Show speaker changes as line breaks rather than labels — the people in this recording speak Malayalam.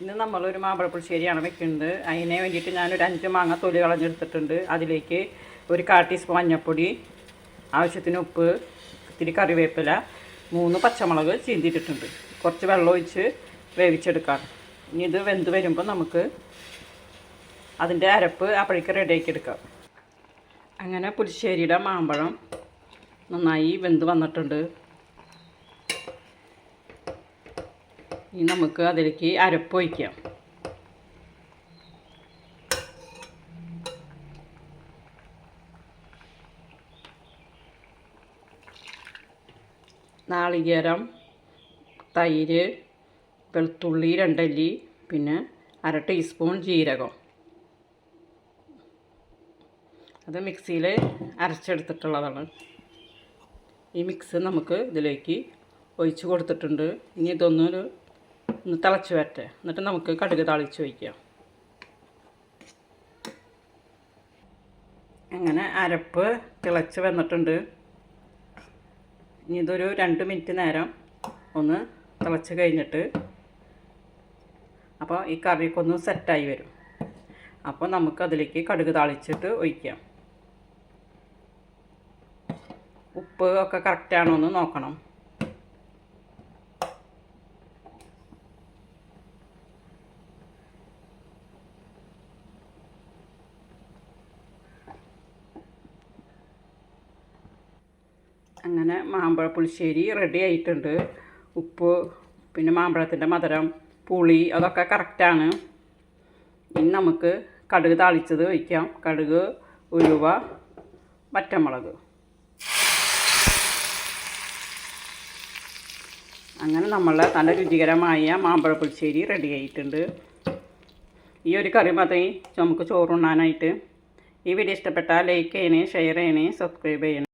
ഇന്ന് നമ്മളൊരു മാമ്പഴ പുളിശ്ശേരിയാണ് വെക്കുന്നത്. അതിന് വേണ്ടിയിട്ട് ഞാനൊരു 5 മാങ്ങ തൊലി കളഞ്ഞെടുത്തിട്ടുണ്ട്. അതിലേക്ക് ഒരു 1/4 ടീസ്പൂൺ മഞ്ഞൾപ്പൊടി, ആവശ്യത്തിന് ഉപ്പ്, ഇത്തിരി കറിവേപ്പില, 3 പച്ചമുളക് ചീന്തിയിട്ടിട്ടുണ്ട്. കുറച്ച് വെള്ളം ഒഴിച്ച് വേവിച്ചെടുക്കാം. ഇനി ഇത് വെന്ത് വരുമ്പോൾ നമുക്ക് അതിൻ്റെ അരപ്പ് അപ്പോഴേക്ക് റെഡിയാക്കി എടുക്കാം. അങ്ങനെ പുളിശ്ശേരിയുടെ മാമ്പഴം നന്നായി വെന്ത് വന്നിട്ടുണ്ട്. ഇനി നമുക്ക് അതിലേക്ക് അരപ്പ് ഒഴിക്കാം. നാളികേരം, തൈര്, വെളുത്തുള്ളി 2 അല്ലി, പിന്നെ 1/2 ടീസ്പൂൺ ജീരകം. അത് മിക്സിയിൽ അരച്ചെടുത്തിട്ടുള്ളതാണ്. ഈ മിക്സ് നമുക്ക് ഇതിലേക്ക് ഒഴിച്ച് കൊടുത്തിട്ടുണ്ട്. ഇനി ഇതൊന്ന് തിളച്ച് വരട്ടെ. എന്നിട്ട് നമുക്ക് കടുക് താളിച്ച് ഒഴിക്കാം. അങ്ങനെ അരപ്പ് തിളച്ച് വന്നിട്ടുണ്ട്. ഇനി ഇതൊരു 2 മിനിറ്റ് നേരം ഒന്ന് തിളച്ച് കഴിഞ്ഞിട്ട് അപ്പോൾ ഈ കറിയൊക്കെ ഒന്ന് സെറ്റായി വരും. അപ്പോൾ നമുക്കതിലേക്ക് കടുക് താളിച്ചിട്ട് ഒഴിക്കാം. ഉപ്പ് ഒക്കെ കറക്റ്റാണോ എന്ന് നോക്കണം. അങ്ങനെ മാമ്പഴ പുളിശ്ശേരി റെഡി ആയിട്ടുണ്ട്. ഉപ്പ്, പിന്നെ മാമ്പഴത്തിൻ്റെ മധുരം, പുളി അതൊക്കെ കറക്റ്റാണ്. ഇനി നമുക്ക് കടുക് താളിച്ചത് ഒഴിക്കാം. കടുക്, ഉലുവ, വറ്റമുളക്. അങ്ങനെ നമ്മളെ നല്ല രുചികരമായ മാമ്പഴ പുളിശ്ശേരി റെഡി ആയിട്ടുണ്ട്. ഈ ഒരു കറി മതി നമുക്ക് ചോറുണ്ണാനായിട്ട്. ഈ വീഡിയോ ഇഷ്ടപ്പെട്ടാൽ ലൈക്ക് ചെയ്യണേ, ഷെയർ ചെയ്യണേ, സബ്സ്ക്രൈബ് ചെയ്യണേ.